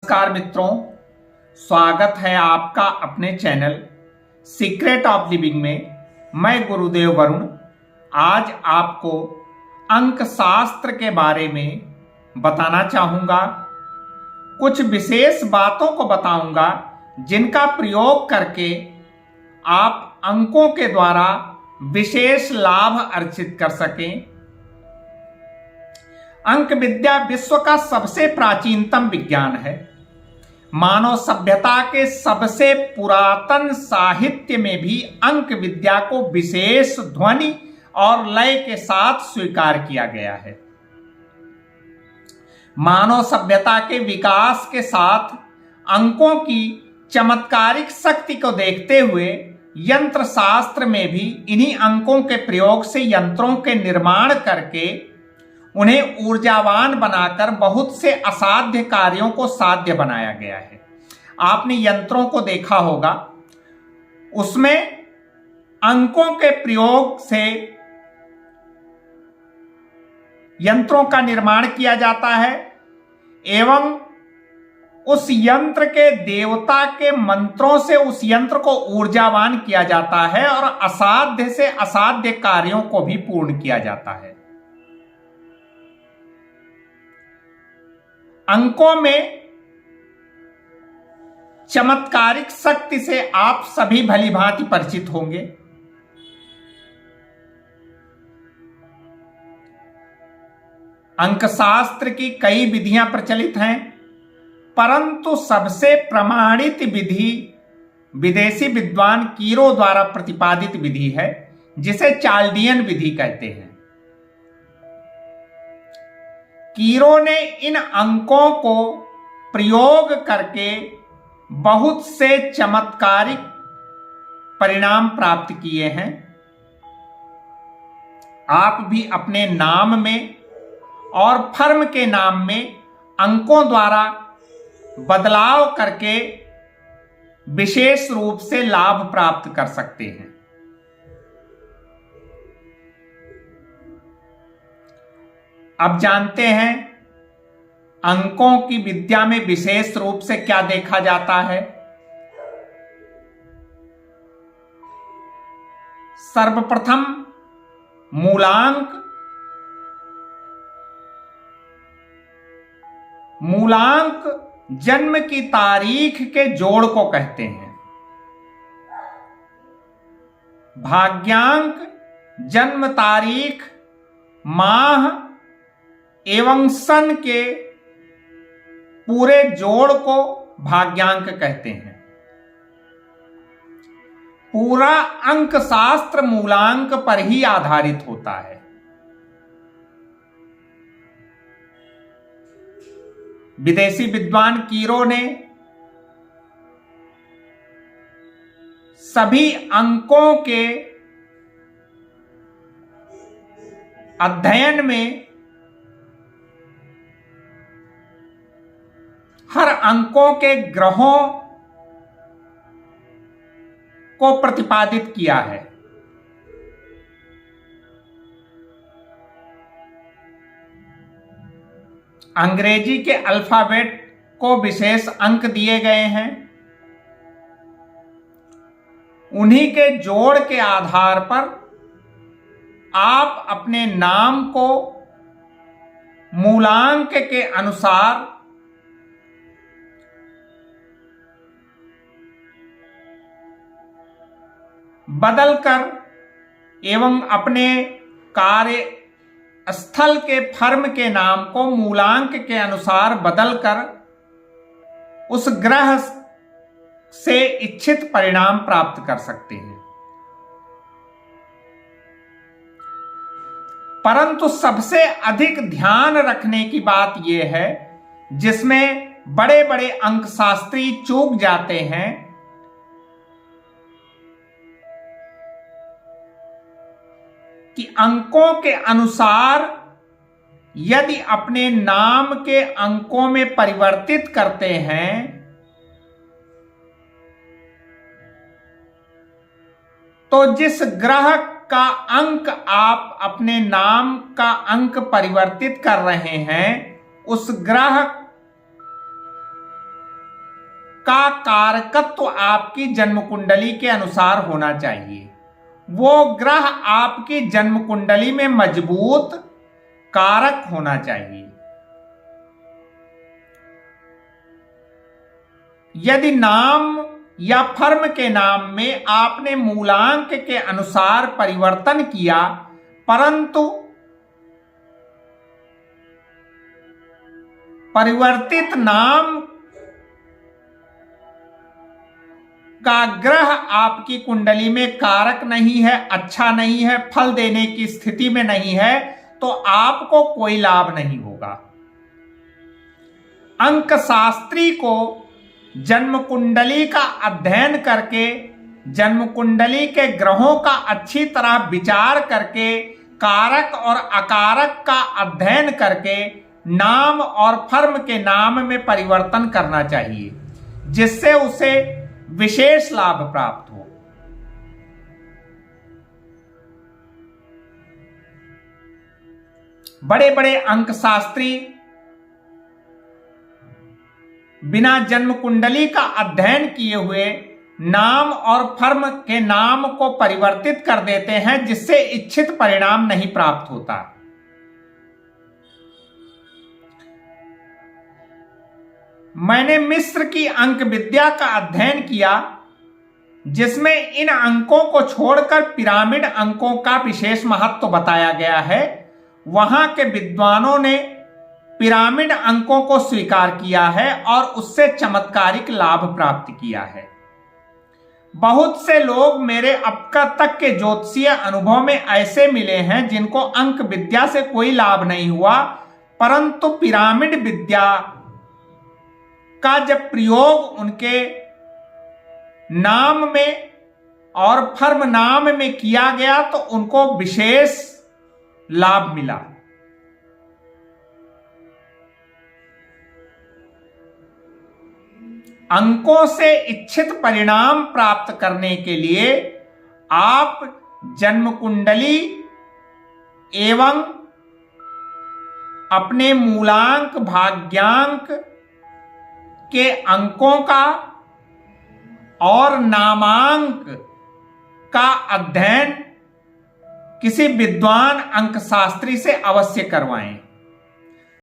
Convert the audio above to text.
नमस्कार मित्रों, स्वागत है आपका अपने चैनल सीक्रेट ऑफ लिविंग में। मैं गुरुदेव वरुण आज आपको अंक शास्त्र के बारे में बताना चाहूंगा। कुछ विशेष बातों को बताऊंगा जिनका प्रयोग करके आप अंकों के द्वारा विशेष लाभ अर्जित कर सकें। अंक विद्या विश्व का सबसे प्राचीनतम विज्ञान है। मानव सभ्यता के सबसे पुरातन साहित्य में भी अंक विद्या को विशेष ध्वनि और लय के साथ स्वीकार किया गया है। मानव सभ्यता के विकास के साथ अंकों की चमत्कारिक शक्ति को देखते हुए यंत्र शास्त्र में भी इन्हीं अंकों के प्रयोग से यंत्रों के निर्माण करके उन्हें ऊर्जावान बनाकर बहुत से असाध्य कार्यों को साध्य बनाया गया है। आपने यंत्रों को देखा होगा, उसमें अंकों के प्रयोग से यंत्रों का निर्माण किया जाता है एवं उस यंत्र के देवता के मंत्रों से उस यंत्र को ऊर्जावान किया जाता है और असाध्य से असाध्य कार्यों को भी पूर्ण किया जाता है। अंकों में चमत्कारिक शक्ति से आप सभी भली भांति परिचित होंगे। अंकशास्त्र की कई विधियां प्रचलित हैं, परंतु सबसे प्रमाणित विधि विदेशी विद्वान कीरो द्वारा प्रतिपादित विधि है, जिसे चाल्डियन विधि कहते हैं। कीरो ने इन अंकों को प्रयोग करके बहुत से चमत्कारिक परिणाम प्राप्त किए हैं। आप भी अपने नाम में और फर्म के नाम में अंकों द्वारा बदलाव करके विशेष रूप से लाभ प्राप्त कर सकते हैं। अब जानते हैं अंकों की विद्या में विशेष रूप से क्या देखा जाता है। सर्वप्रथम मूलांक जन्म की तारीख के जोड़ को कहते हैं। भाग्यांक जन्म तारीख, माह एवं सन के पूरे जोड़ को भाग्यांक कहते हैं। पूरा अंक शास्त्र मूलांक पर ही आधारित होता है। विदेशी विद्वान कीरो ने सभी अंकों के अध्ययन में हर अंकों के ग्रहों को प्रतिपादित किया है। अंग्रेजी के अल्फाबेट को विशेष अंक दिए गए हैं। उन्हीं के जोड़ के आधार पर आप अपने नाम को मूलांक के अनुसार बदलकर एवं अपने कार्य स्थल के फर्म के नाम को मूलांक के अनुसार बदलकर उस ग्रह से इच्छित परिणाम प्राप्त कर सकते हैं। परंतु सबसे अधिक ध्यान रखने की बात यह है, जिसमें बड़े बड़े अंकशास्त्री चूक जाते हैं, कि अंकों के अनुसार यदि अपने नाम के अंकों में परिवर्तित करते हैं तो जिस ग्रह का अंक आप अपने नाम का अंक परिवर्तित कर रहे हैं उस ग्रह का कारकत्व आपकी जन्म कुंडली के अनुसार होना चाहिए। वो ग्रह आपकी जन्म कुंडली में मजबूत कारक होना चाहिए। यदि नाम या फर्म के नाम में आपने मूलांक के अनुसार परिवर्तन किया, परंतु परिवर्तित नाम का ग्रह आपकी कुंडली में कारक नहीं है, अच्छा नहीं है, फल देने की स्थिति में नहीं है, तो आपको कोई लाभ नहीं होगा। अंक शास्त्री को जन्म कुंडली का अध्ययन करके, जन्म कुंडली के ग्रहों का अच्छी तरह विचार करके, कारक और अकारक का अध्ययन करके नाम और फर्म के नाम में परिवर्तन करना चाहिए, जिससे उसे विशेष लाभ प्राप्त हो। बड़े बड़े अंक शास्त्री बिना जन्म कुंडली का अध्ययन किए हुए नाम और फर्म के नाम को परिवर्तित कर देते हैं, जिससे इच्छित परिणाम नहीं प्राप्त होता। मैंने मिस्र की अंक विद्या का अध्ययन किया, जिसमें इन अंकों को छोड़कर पिरामिड अंकों का विशेष महत्व बताया गया है। वहां के विद्वानों ने पिरामिड अंकों को स्वीकार किया है और उससे चमत्कारिक लाभ प्राप्त किया है। बहुत से लोग मेरे अब तक के ज्योतिषीय अनुभव में ऐसे मिले हैं जिनको अंक विद्या से कोई लाभ नहीं हुआ, परंतु पिरामिड विद्या का जब प्रयोग उनके नाम में और फर्म नाम में किया गया तो उनको विशेष लाभ मिला। अंकों से इच्छित परिणाम प्राप्त करने के लिए आप जन्म कुंडली एवं अपने मूलांक, भाग्यांक के अंकों का और नामांक का अध्ययन किसी विद्वान अंक शास्त्री से अवश्य करवाएं।